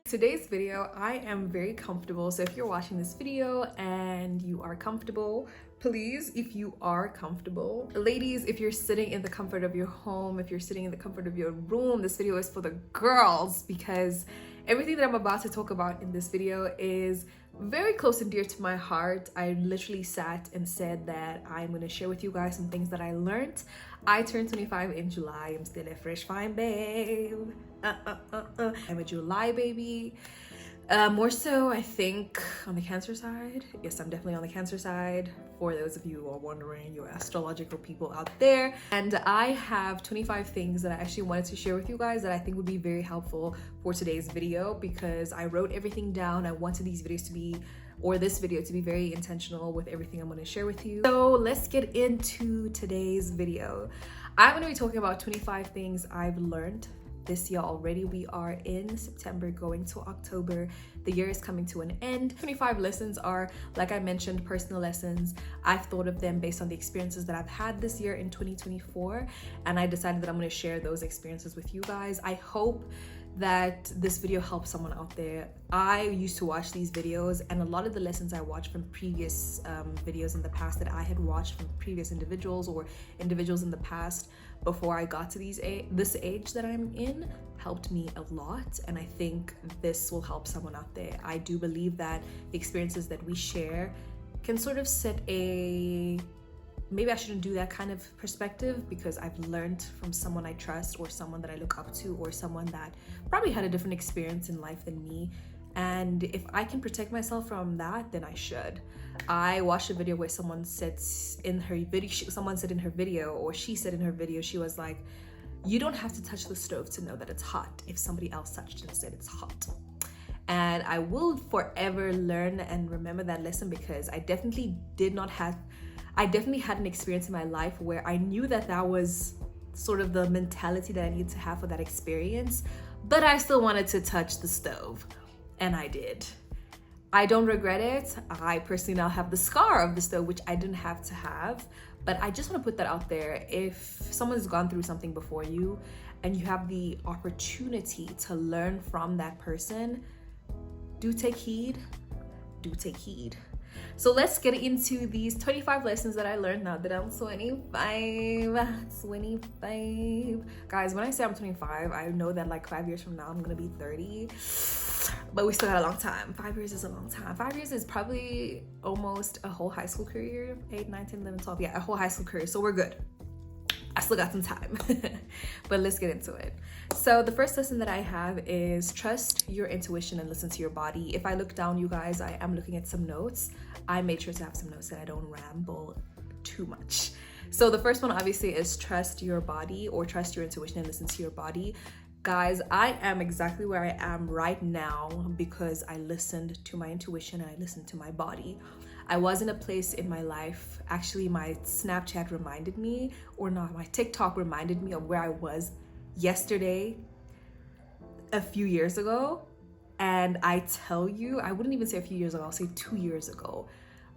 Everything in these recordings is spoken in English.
Today's video, I am very comfortable. So if you're watching this video and you are comfortable, please, if you are comfortable, ladies, if you're sitting in the comfort of your home, if you're sitting in the comfort of your room, this video is for the girls, because everything that I'm about to talk about in this video is very close and dear to my heart. I literally sat and said that I'm going to share with you guys some things that I learned. I turned 25 in July. I'm still a fresh fine babe. I'm a July baby. More so, I think, on the Cancer side. Yes, I'm definitely on the Cancer side, for those of you who are wondering, you astrological people out there. And I have 25 things that I actually wanted to share with you guys that I think would be very helpful for today's video, because I wrote everything down. I wanted these videos to be, or this video to be, very intentional with everything I'm going to share with you. So let's get into today's video. I'm going to be talking about 25 things I've learned this year already. We are in September going to October. The year is coming to an end. 25 lessons are, like I mentioned, personal lessons. I've thought of them based on the experiences that I've had this year in 2024, and I decided that I'm going to share those experiences with you guys. I hope that this video helps someone out there. I used to watch these videos, and a lot of the lessons I watched from previous videos in the past that I had watched from previous individuals or individuals in the past before I got to this age that I'm in helped me a lot, and I think this will help someone out there. I do believe that the experiences that we share can sort of set a, maybe I shouldn't do that kind of perspective, because I've learned from someone I trust, or someone that I look up to, or someone that probably had a different experience in life than me. And if I can protect myself from that, then I should. I watched a video where someone said in her video, or she said in her video, she was like, you don't have to touch the stove to know that it's hot if somebody else touched it and said it's hot. And I will forever learn and remember that lesson, because I definitely had an experience in my life where I knew that that was sort of the mentality that I needed to have for that experience, but I still wanted to touch the stove, and I did. I don't regret it. I personally now have the scar of the stove, which I didn't have to have, but I just want to put that out there. If someone's gone through something before you and you have the opportunity to learn from that person, do take heed. So let's get into these 25 lessons that I learned now that I'm 25. Guys, when I say I'm 25, I know that like 5 years from now, I'm gonna be 30. But we still got a long time. 5 years is a long time. 5 years is probably almost a whole high school career. 8, 9, 10, 11, 12. Yeah, a whole high school career. So we're good. I still got some time. But let's get into it. So the first lesson that I have is trust your intuition and listen to your body. If I look down, you guys, I am looking at some notes. I made sure to have some notes that I don't ramble too much. So the first one obviously is trust your body, or trust your intuition and listen to your body. Guys, I am exactly where I am right now because I listened to my intuition and I listened to my body. I was in a place in my life, actually my Snapchat reminded me, or not, my TikTok reminded me of where I was yesterday, a few years ago. And I tell you, I wouldn't even say a few years ago, I'll say 2 years ago.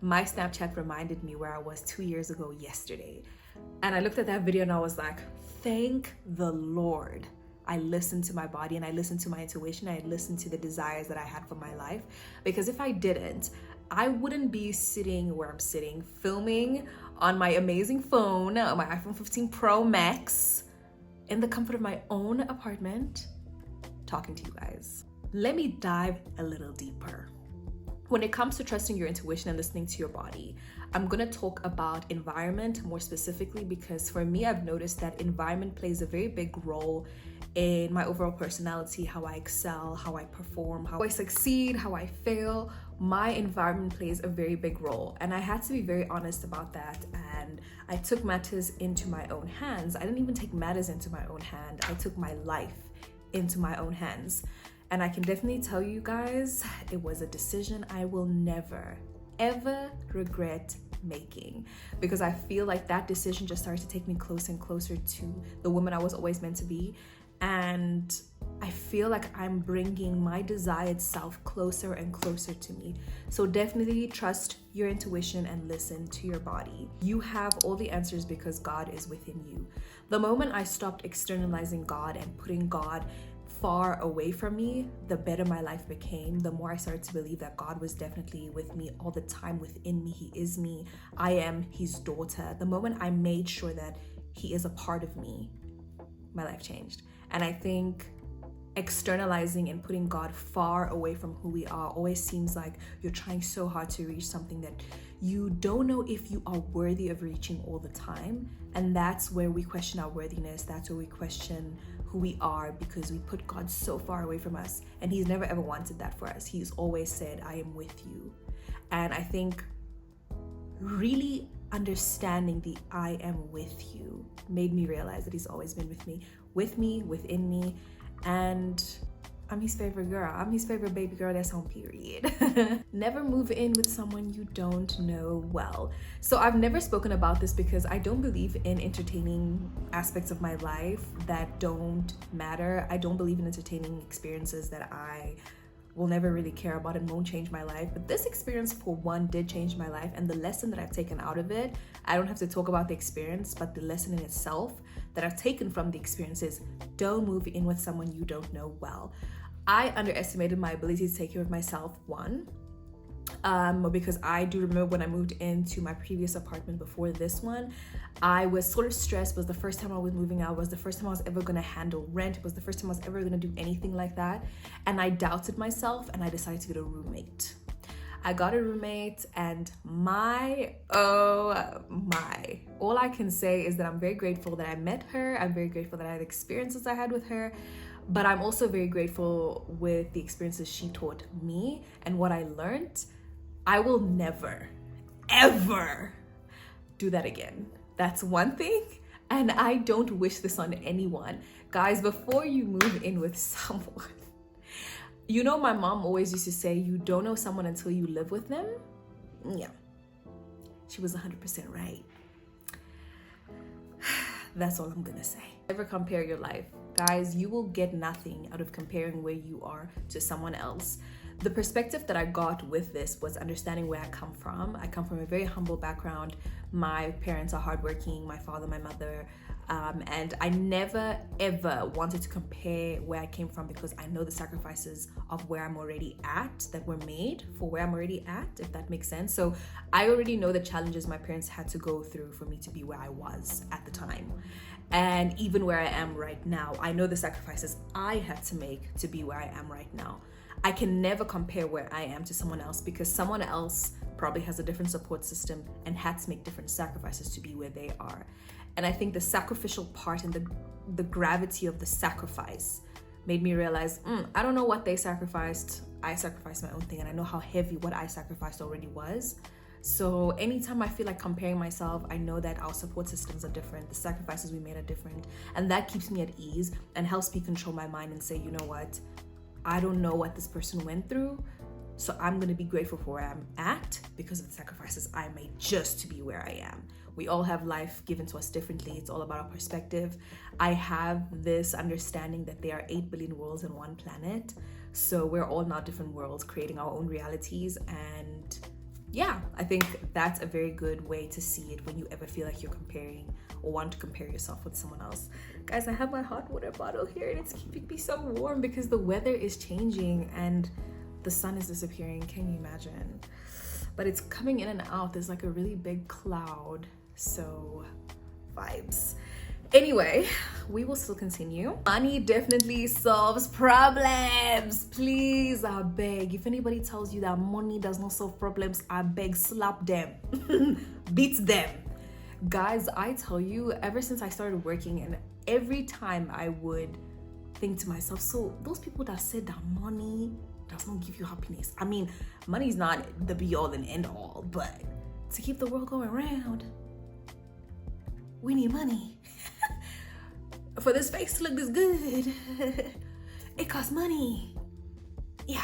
My Snapchat reminded me where I was 2 years ago yesterday. And I looked at that video and I was like, thank the Lord. I listened to my body and I listened to my intuition. I listened to the desires that I had for my life. Because if I didn't, I wouldn't be sitting where I'm sitting, filming on my amazing phone, my iPhone 15 Pro Max, in the comfort of my own apartment, talking to you guys. Let me dive a little deeper. When it comes to trusting your intuition and listening to your body, I'm gonna talk about environment more specifically, because for me, I've noticed that environment plays a very big role in my overall personality, how I excel, how I perform, how I succeed, how I fail. My environment plays a very big role, and I had to be very honest about that, and I took matters into my own hands. I didn't even take matters into my own hand. I took my life into my own hands. And I can definitely tell you guys, it was a decision I will never, ever regret making, because I feel like that decision just started to take me closer and closer to the woman I was always meant to be. And I feel like I'm bringing my desired self closer and closer to me. So definitely trust your intuition and listen to your body. You have all the answers because God is within you. The moment I stopped externalizing God and putting God far away from me, the better my life became. The more I started to believe that God was definitely with me all the time, within me. He is me. I am his daughter. The moment I made sure that he is a part of me, my life changed. And I think externalizing and putting God far away from who we are always seems like you're trying so hard to reach something that you don't know if you are worthy of reaching all the time. And that's where we question our worthiness. That's where we question who we are, because we put God so far away from us, and he's never ever wanted that for us. He's always said, I am with you. And I think really understanding the I am with you made me realize that he's always been with me, within me, and I'm his favorite girl. I'm his favorite baby girl, that's on period. Never move in with someone you don't know well. So I've never spoken about this because I don't believe in entertaining aspects of my life that don't matter. I don't believe in entertaining experiences that I will never really care about and won't change my life. But this experience, for one, did change my life, and the lesson that I've taken out of it, I don't have to talk about the experience, but the lesson in itself that I've taken from the experience is don't move in with someone you don't know well. I underestimated my ability to take care of myself, one, because I do remember when I moved into my previous apartment before this one, I was sort of stressed. It was the first time I was moving out. It was the first time I was ever going to handle rent. It was the first time I was ever going to do anything like that. And I doubted myself, and I decided to get a roommate. I got a roommate, and oh my, all I can say is that I'm very grateful that I met her. I'm very grateful that I had experiences I had with her. But I'm also very grateful with the experiences she taught me and what I learned. I will never, ever do that again. That's one thing. And I don't wish this on anyone. Guys, before you move in with someone, you know, my mom always used to say, you don't know someone until you live with them. Yeah, she was 100% right. That's all I'm gonna say. Never compare your life. Guys, you will get nothing out of comparing where you are to someone else. The perspective that I got with this was understanding where I come from. I come from a very humble background. My parents are hardworking, my father, my mother, and I never ever wanted to compare where I came from, because I know the sacrifices of where I'm already at that were made for where I'm already at, if that makes sense. So I already know the challenges my parents had to go through for me to be where I was at the time. And even where I am right now, I know the sacrifices I had to make to be where I am right now. I can never compare where I am to someone else, because someone else probably has a different support system and had to make different sacrifices to be where they are. And I think the sacrificial part and the gravity of the sacrifice made me realize, I don't know what they sacrificed. I sacrificed my own thing, and I know how heavy what I sacrificed already was. So anytime I feel like comparing myself, I know that our support systems are different, the sacrifices we made are different, and that keeps me at ease and helps me control my mind and say, you know what, I don't know what this person went through, so I'm gonna be grateful for where I'm at because of the sacrifices I made just to be where I am. We all have life given to us differently. It's all about our perspective. I have this understanding that there are 8 billion worlds in one planet, so we're all now different worlds creating our own realities. And yeah, I think that's a very good way to see it when you ever feel like you're comparing or want to compare yourself with someone else. Guys, I have my hot water bottle here, and it's keeping me so warm because the weather is changing and the sun is disappearing. Can you imagine? But it's coming in and out. There's like a really big cloud, so vibes. Anyway, we will still continue. Money definitely solves problems. Please, I beg. If anybody tells you that money does not solve problems, I beg, slap them. Beat them. Guys, I tell you, ever since I started working, and every time I would think to myself, so those people that said that money does not give you happiness. I mean, money is not the be all and end all, but to keep the world going around, we need money. For this face to look this good, it costs money. Yeah.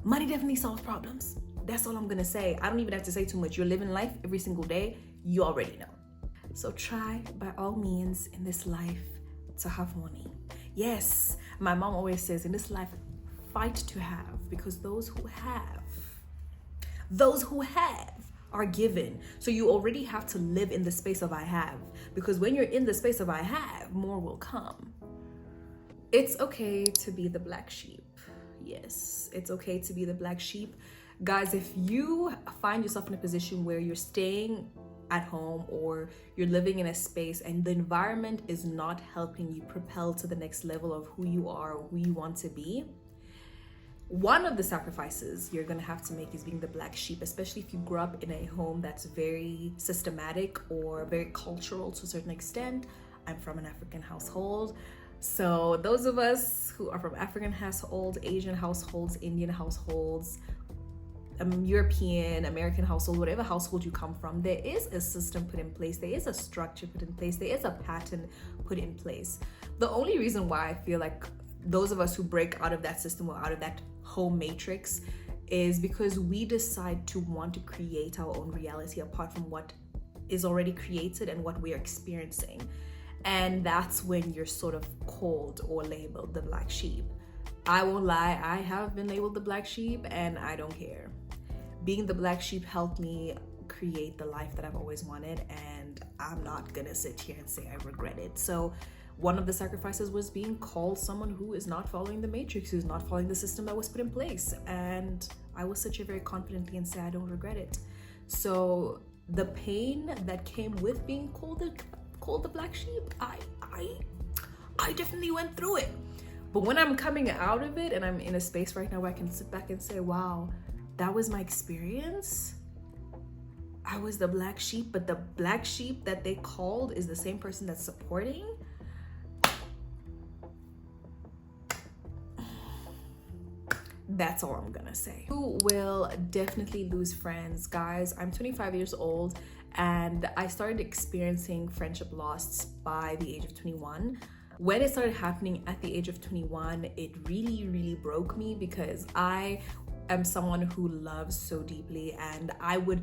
Money definitely solves problems. That's all I'm gonna say. I don't even have to say too much. You're living life every single day. You already know. So try by all means in this life to have money. Yes, my mom always says in this life, fight to have, because those who have are given. So you already have to live in the space of I have, because when you're in the space of I have, more will come. It's okay to be the black sheep. Yes, it's okay to be the black sheep. Guys, if you find yourself in a position where you're staying at home or you're living in a space and the environment is not helping you propel to the next level of who you are or who you want to be, one of the sacrifices you're gonna have to make is being the black sheep, especially if you grew up in a home that's very systematic or very cultural to a certain extent. I'm from an African household. So those of us who are from African households, Asian households, Indian households, European, American household, whatever household you come from, there is a system put in place, there is a structure put in place, there is a pattern put in place. The only reason why I feel like those of us who break out of that system or out of that home matrix is because we decide to want to create our own reality apart from what is already created and what we are experiencing. And that's when you're sort of called or labeled the black sheep. I won't lie, I have been labeled the black sheep and I don't care. Being the black sheep helped me create the life that I've always wanted, and I'm not gonna sit here and say I regret it. So one of the sacrifices was being called someone who is not following the matrix, who's not following the system that was put in place. And I will sit here very confidently and say I don't regret it. So the pain that came with being called the black sheep, I definitely went through it. But when I'm coming out of it and I'm in a space right now where I can sit back and say, wow, that was my experience. I was the black sheep, but the black sheep that they called is the same person that's supporting. That's all I'm gonna say. You will definitely lose friends. Guys, I'm 25 years old and I started experiencing friendship loss by the age of 21. When it started happening at the age of 21, it really broke me because I am someone who loves so deeply and I would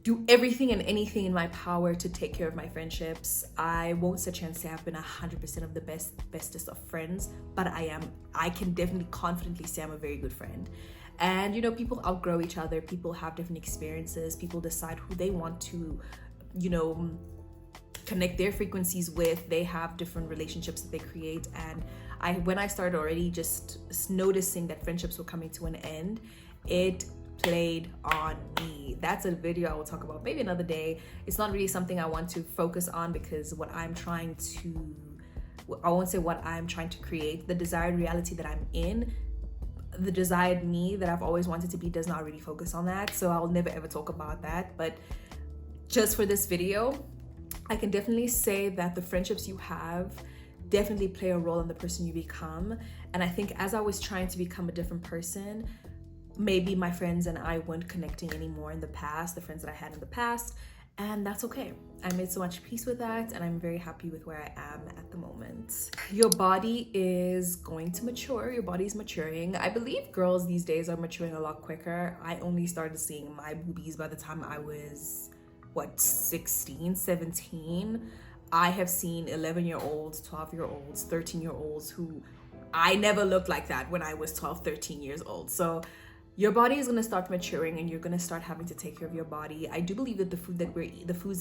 do everything and anything in my power to take care of my friendships. I won't sit here and say I've been 100% of the bestest of friends, but I can definitely confidently say I'm a very good friend. And you know, people outgrow each other, people have different experiences, people decide who they want to, you know, connect their frequencies with. They have different relationships that they create. And when I started already just noticing that friendships were coming to an end, it played on me. That's a video I will talk about maybe another day. It's not really something I want to focus on because I won't say what I'm trying to create, the desired reality that I'm in, the desired me that I've always wanted to be does not really focus on that. So I'll never ever talk about that. But just for this video, I can definitely say that the friendships you have definitely play a role in the person you become. And I think as I was trying to become a different person, maybe my friends and I weren't connecting anymore in the past, the friends that I had in the past, and that's okay. I made so much peace with that and I'm very happy with where I am at the moment. Your body is going to mature, your body's maturing. I believe girls these days are maturing a lot quicker. I only started seeing my boobies by the time I was, 16, 17. I have seen 11-year-olds, 12-year-olds, 13-year-olds who I never looked like that when I was 12, 13 years old. So your body is going to start maturing and you're going to start having to take care of your body. I do believe that the foods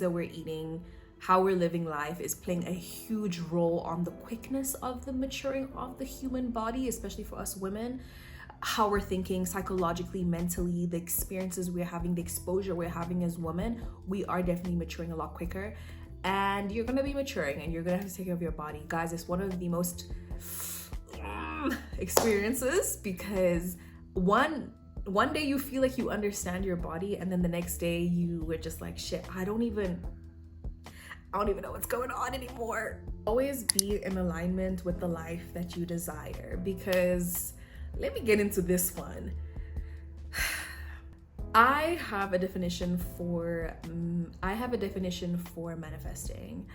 that we're eating, how we're living life is playing a huge role on the quickness of the maturing of the human body, especially for us women. How we're thinking psychologically, mentally, the experiences we're having, the exposure we're having as women, we are definitely maturing a lot quicker. And you're going to be maturing and you're going to have to take care of your body. Guys, it's one of the most experiences because one day you feel like you understand your body and then the next day you were just like, shit, I don't even know what's going on anymore. Always be in alignment with the life that you desire, because let me get into this one. I have a definition for manifesting.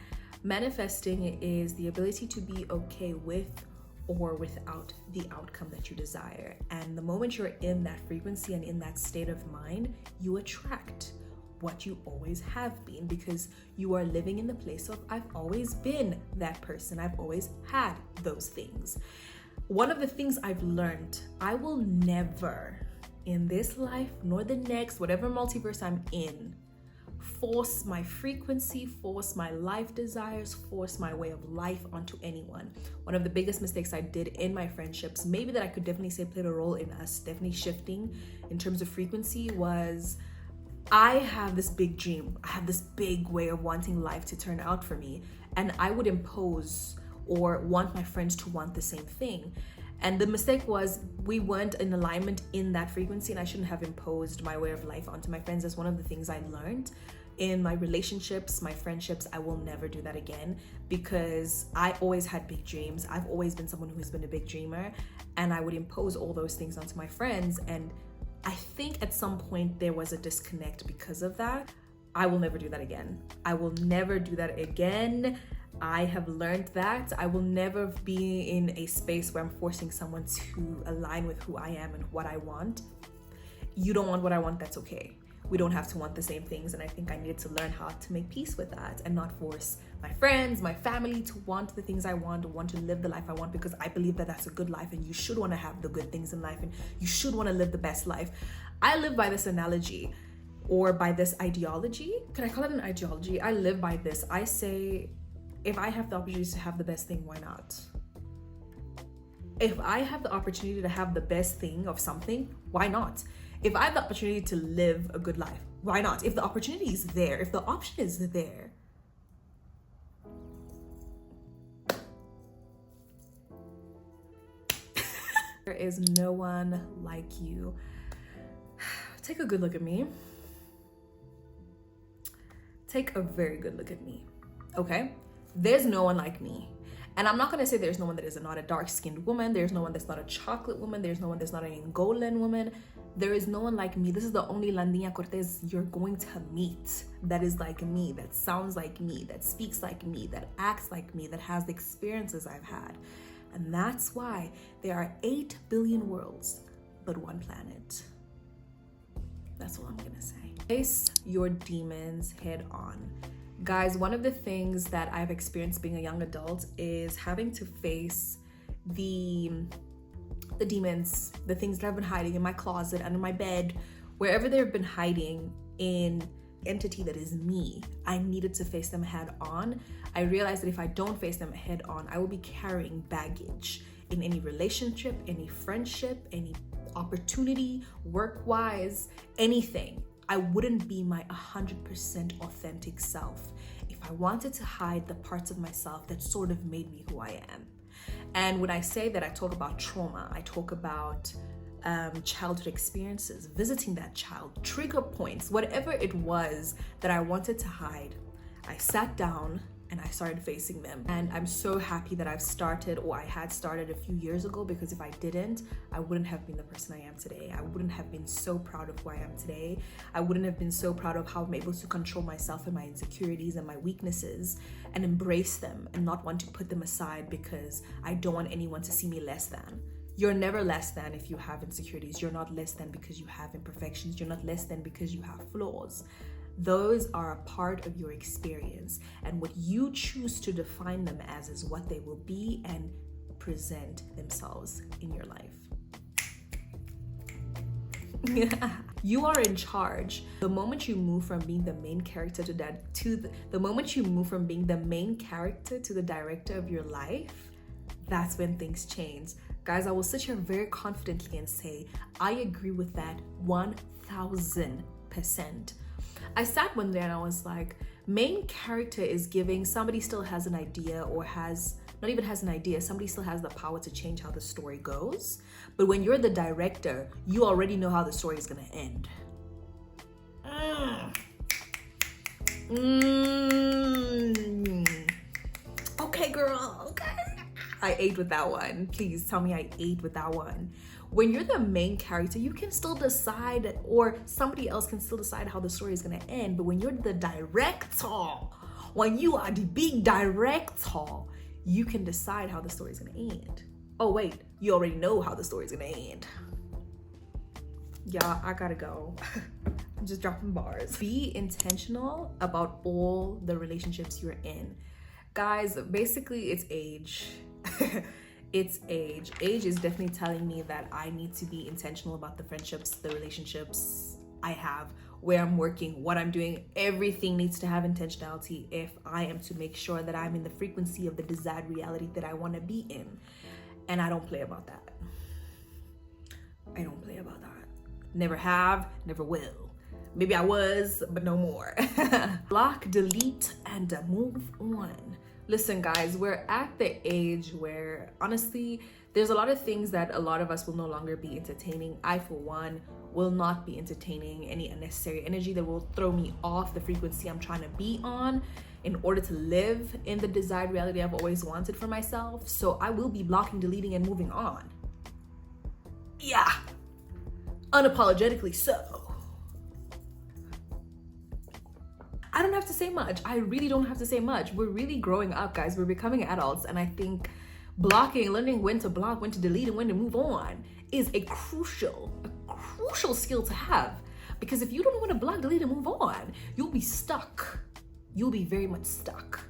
Manifesting is the ability to be okay with or without the outcome that you desire. And the moment you're in that frequency and in that state of mind, you attract what you always have been, because you are living in the place of I've always been that person. I've always had those things. One of the things I've learned, I will never in this life nor the next, whatever multiverse I'm in, force my frequency, force my life desires, force my way of life onto anyone. One of the biggest mistakes I did in my friendships, maybe that I could definitely say played a role in us definitely shifting in terms of frequency, was I have this big dream. I have this big way of wanting life to turn out for me. And I would impose or want my friends to want the same thing. And the mistake was we weren't in alignment in that frequency, and I shouldn't have imposed my way of life onto my friends. That's one of the things I learned in my relationships, my friendships. I will never do that again, because I always had big dreams. I've always been someone who's been a big dreamer, and I would impose all those things onto my friends. And I think at some point there was a disconnect because of that. I will never do that again. I will never do that again. I have learned that I will never be in a space where I'm forcing someone to align with who I am and what I want. You don't want what I want, that's okay. We don't have to want the same things. And I think I needed to learn how to make peace with that and not force my friends, my family to want the things I want to live the life I want, because I believe that that's a good life and you should want to have the good things in life and you should want to live the best life. I live by this analogy or by this ideology. Can I call it an ideology? I live by this. I say, if I have the opportunity to have the best thing, why not? If I have the opportunity to have the best thing of something, why not? If I have the opportunity to live a good life, why not? If the opportunity is there, if the option is there. There is no one like you. Take a good look at me. Take a very good look at me, okay? There's no one like me. And I'm not gonna say there's no one that is not a dark-skinned woman. There's no one that's not a chocolate woman. There's no one that's not an Angolan woman. There is no one like me. This is the only Landinha Cortez you're going to meet that is like me, that sounds like me, that speaks like me, that acts like me, that has the experiences I've had. And that's why there are 8 billion worlds, but one planet. That's all I'm gonna say. Face your demons head on. Guys, one of the things that I've experienced being a young adult is having to face the demons, the things that I've been hiding in my closet, under my bed, wherever they've been hiding in entity that is me. I needed to face them head on. I realized that if I don't face them head on, I will be carrying baggage in any relationship, any friendship, any opportunity, work-wise, anything. I wouldn't be my 100% authentic self if I wanted to hide the parts of myself that sort of made me who I am. And when I say that, I talk about trauma, I talk about childhood experiences, visiting that child, trigger points, whatever it was that I wanted to hide. I sat down and I started facing them. And I'm so happy that I've started, or I had started a few years ago, because if I didn't, I wouldn't have been the person I am today. I wouldn't have been so proud of who I am today. I wouldn't have been so proud of how I'm able to control myself and my insecurities and my weaknesses and embrace them and not want to put them aside because I don't want anyone to see me less than. You're never less than if you have insecurities. You're not less than because you have imperfections. You're not less than because you have flaws. Those are a part of your experience, and what you choose to define them as is what they will be and present themselves in your life. You are in charge. The moment you move from being the main character the moment you move from being the main character to the director of your life, that's when things change. Guys, I will sit here very confidently and say, I agree with that 1000%. I sat one day and I was like, main character is giving, somebody still has an idea, or not even has an idea, somebody still has the power to change how the story goes. But when you're the director, you already know how the story is gonna end. Okay, girl, okay. I ate with that one. Please tell me I ate with that one. When you're the main character, you can still decide, or somebody else can still decide how the story is gonna end. But when you're the director, when you are the big director, you can decide how the story is gonna end. Oh wait, you already know how the story is gonna end. Yeah, I gotta go. I'm just dropping bars. Be intentional about all the relationships you're in. Guys, basically it's age. it's age. Age is definitely telling me that I need to be intentional about the friendships, the relationships I have, where I'm working, what I'm doing. Everything needs to have intentionality if I am to make sure that I'm in the frequency of the desired reality that I want to be in. And I don't play about that. I don't play about that. Never have, never will. Maybe I was, but no more. Block, delete, and move on. Listen, guys, we're at the age where, honestly, there's a lot of things that a lot of us will no longer be entertaining. I, for one, will not be entertaining any unnecessary energy that will throw me off the frequency I'm trying to be on in order to live in the desired reality I've always wanted for myself. So I will be blocking, deleting, and moving on. Yeah, unapologetically so. I don't have to say much. I really don't have to say much. We're really growing up, guys. We're becoming adults. And I think blocking, learning when to block, when to delete, and when to move on is a crucial skill to have. Because if you don't know when to block, delete, and move on, you'll be stuck. You'll be very much stuck.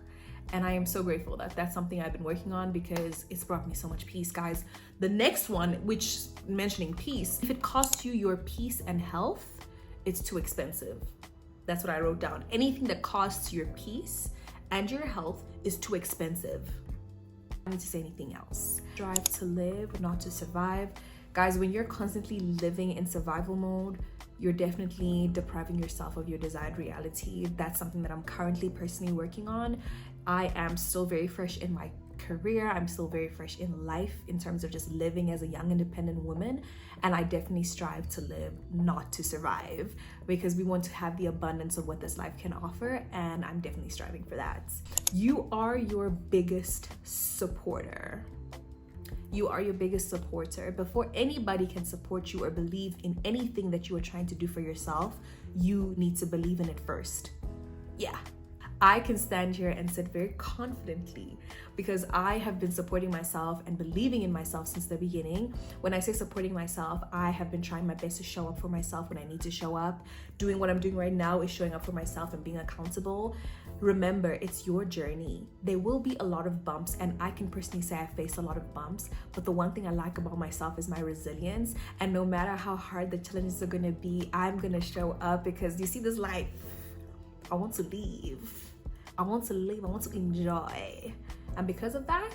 And I am so grateful that that's something I've been working on because it's brought me so much peace, guys. The next one, which mentioning peace, if it costs you your peace and health, it's too expensive. That's what I wrote down. Anything that costs your peace and your health is too expensive. I don't need to say anything else. Strive to live, not to survive. Guys, when you're constantly living in survival mode, you're definitely depriving yourself of your desired reality. That's something that I'm currently personally working on. I am still very fresh in my career. I'm still very fresh in life in terms of just living as a young independent woman. And I definitely strive to live, not to survive, because we want to have the abundance of what this life can offer. And I'm definitely striving for that. You are your biggest supporter. You are your biggest supporter. Before anybody can support you or believe in anything that you are trying to do for yourself, you need to believe in it first. Yeah. I can stand here and sit very confidently because I have been supporting myself and believing in myself since the beginning. When I say supporting myself, I have been trying my best to show up for myself when I need to show up. Doing what I'm doing right now is showing up for myself and being accountable. Remember, it's your journey. There will be a lot of bumps, and I can personally say I've faced a lot of bumps, but the one thing I like about myself is my resilience. And no matter how hard the challenges are gonna be, I'm gonna show up because you see this life, I want to leave. I want to live, I want to enjoy. And because of that,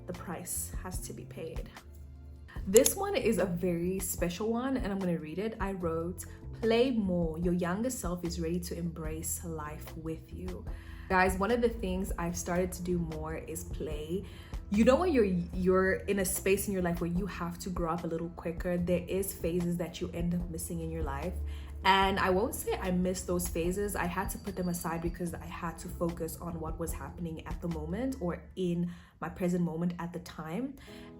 the price has to be paid. This one is a very special one and I'm gonna read it. I wrote, play more. Your younger self is ready to embrace life with you. Guys, one of the things I've started to do more is play. You know when you're in a space in your life where you have to grow up a little quicker, there is phases that you end up missing in your life. And I won't say I missed those phases. I had to put them aside because I had to focus on what was happening at the moment or in my present moment at the time.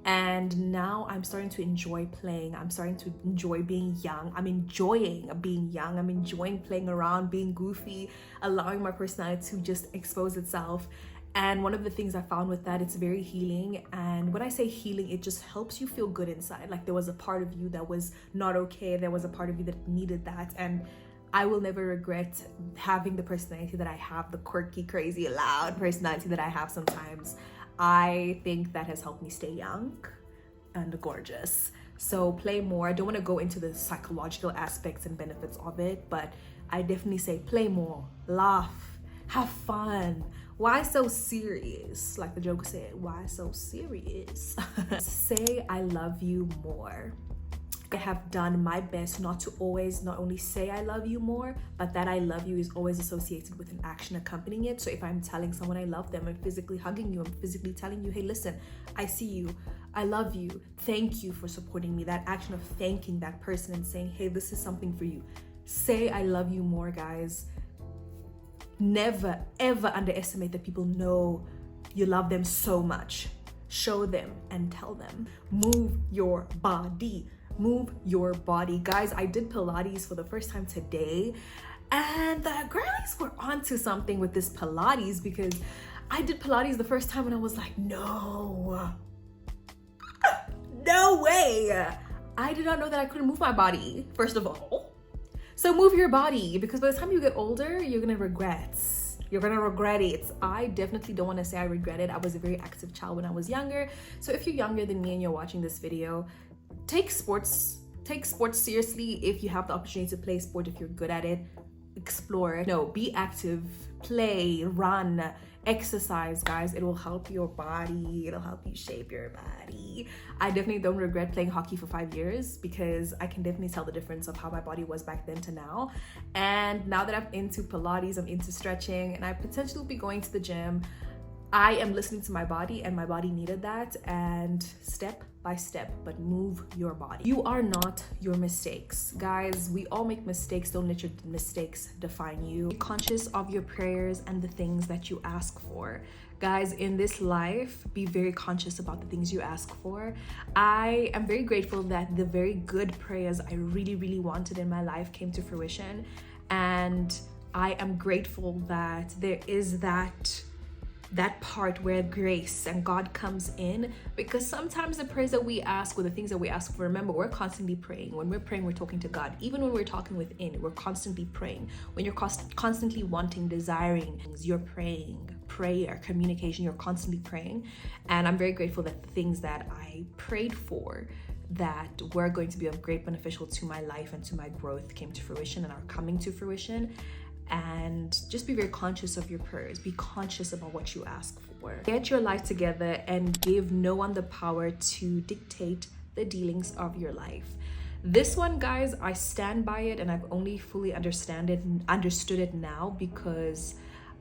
And now I'm starting to enjoy playing. I'm starting to enjoy being young. I'm enjoying being young. I'm enjoying playing around, being goofy, allowing my personality to just expose itself. And one of the things I found with that, it's very healing. And when I say healing, it just helps you feel good inside. Like there was a part of you that was not okay. There was a part of you that needed that. And I will never regret having the personality that I have, the quirky, crazy, loud personality that I have sometimes. I think that has helped me stay young and gorgeous. So play more. I don't want to go into the psychological aspects and benefits of it, but I definitely say play more, laugh, have fun. Why so serious? Like the joke said, why so serious? Say I love you more. I have done my best not to always not only say I love you more, but that I love you is always associated with an action accompanying it. So if I'm telling someone I love them, I'm physically hugging you, I'm physically telling you, hey, listen, I see you, I love you, thank you for supporting me. That action of thanking that person and saying, hey, this is something for you. Say I love you more, guys. Never, ever underestimate that people know you love them so much. Show them and tell them. Move your body. Move your body. Guys, I did Pilates for the first time today, and the girlies were onto something with this Pilates because I did Pilates the first time and I was like, no way. I did not know that I couldn't move my body, first of all. So move your body, because by the time you get older, you're gonna regret You're gonna regret it. I definitely don't want to say I regret it. I was a very active child when I was younger. So if you're younger than me and you're watching this video, take sports seriously. If you have the opportunity to play sport, if you're good at it, explore. No, be active, play, run, exercise, guys. It will help your body. It'll help you shape your body. I definitely don't regret playing hockey for 5 years because I can definitely tell the difference of how my body was back then to now. And now that I'm into Pilates, I'm into stretching, and I potentially will be going to the gym, I am listening to my body, and my body needed that. And step by step, but move your body. You are not your mistakes. Guys, we all make mistakes. Don't let your mistakes define you. Be conscious of your prayers and the things that you ask for. Guys, in this life, be very conscious about the things you ask for. I am very grateful that the very good prayers I really wanted in my life came to fruition. And I am grateful that there is that part where grace and God comes in, because sometimes the prayers that we ask or the things that we ask for, remember, we're constantly praying. When we're praying, we're talking to God. Even when we're talking within, we're constantly praying. When you're constantly wanting, desiring things, you're praying. Prayer, communication, you're constantly praying. And I'm very grateful that the things that I prayed for that were going to be of great beneficial to my life and to my growth came to fruition and are coming to fruition. And just be very conscious of your prayers. Be conscious about what you ask for. Get your life together and give no one the power to dictate the dealings of your life. This one, guys, I stand by it, and I've only fully understood it now because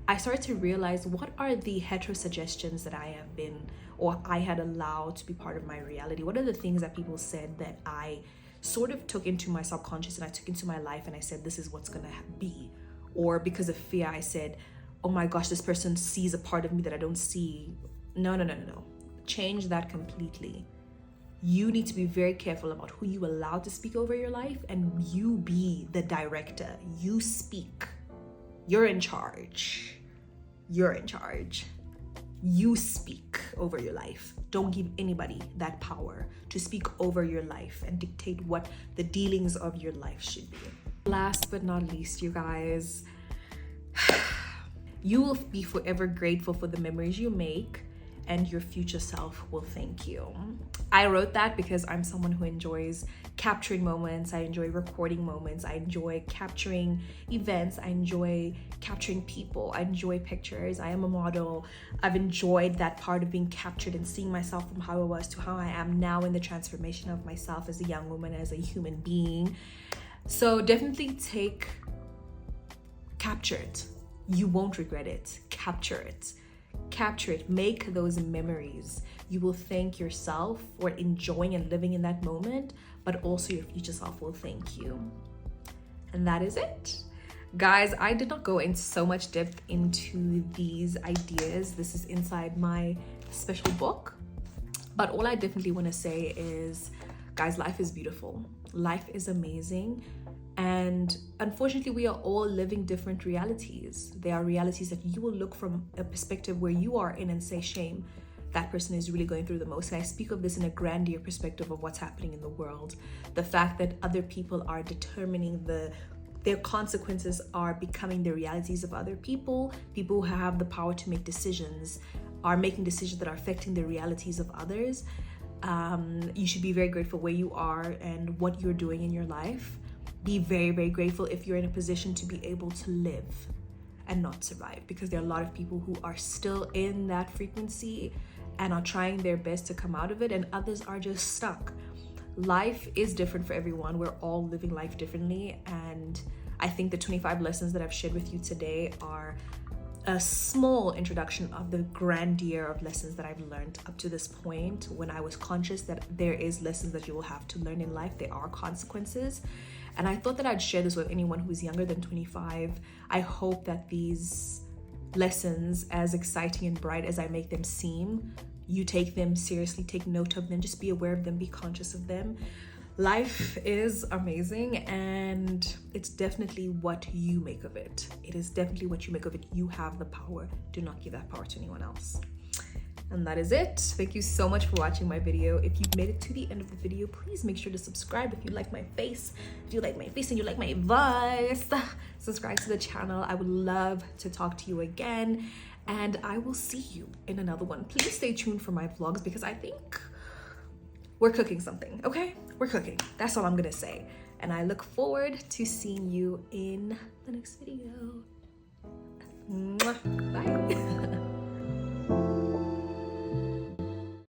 I started to realize what are the hetero suggestions that I have been, or I had allowed to be part of my reality. What are the things that people said that I sort of took into my subconscious and I took into my life, and I said, this is what's gonna be. Or because of fear, I said, oh my gosh, this person sees a part of me that I don't see. No. Change that completely. You need to be very careful about who you allow to speak over your life, and you be the director. You speak. You're in charge. You're in charge. You speak over your life. Don't give anybody that power to speak over your life and dictate what the dealings of your life should be. Last but not least, you guys, you will be forever grateful for the memories you make, and your future self will thank you. I wrote that because I'm someone who enjoys capturing moments. I enjoy recording moments. I enjoy capturing events. I enjoy capturing people. I enjoy pictures. I am a model. I've enjoyed that part of being captured and seeing myself from how I was to how I am now in the transformation of myself as a young woman, as a human being. So definitely capture it. You won't regret it. Capture it. Capture it. Make those memories. You will thank yourself for enjoying and living in that moment, but also your future self will thank you. And that is it. Guys, I did not go into so much depth into these ideas. This is inside my special book. But all I definitely want to say is, guys, life is beautiful. Life is amazing. And unfortunately, we are all living different realities. There are realities that you will look from a perspective where you are in and say, shame, that person is really going through the most. And I speak of this in a grandeur perspective of what's happening in the world. The fact that other people are determining their consequences are becoming the realities of other people. People who have the power to make decisions are making decisions that are affecting the realities of others. You should be very grateful where you are and what you're doing in your life. Be very grateful if you're in a position to be able to live and not survive, because there are a lot of people who are still in that frequency and are trying their best to come out of it, and others are just stuck. Life is different for everyone. We're all living life differently, and I think the 25 lessons that I've shared with you today are a small introduction of the grandeur of lessons that I've learned up to this point, when I was conscious that there is lessons that you will have to learn in life. There are consequences. And I thought that I'd share this with anyone who's younger than 25. I hope that these lessons, as exciting and bright as I make them seem, you take them seriously, take note of them, just be aware of them, be conscious of them. Life is amazing, and it's definitely what you make of it. It is definitely what you make of it. You have the power. Do not give that power to anyone else. And that is it. Thank you so much for watching my video. If you've made it to the end of the video, please make sure to subscribe if you like my face. If you like my face and you like my voice, subscribe to the channel. I would love to talk to you again. And I will see you in another one. Please stay tuned for my vlogs because I think we're cooking something, okay? We're cooking. That's all I'm gonna say. And I look forward to seeing you in the next video. Mwah. Bye.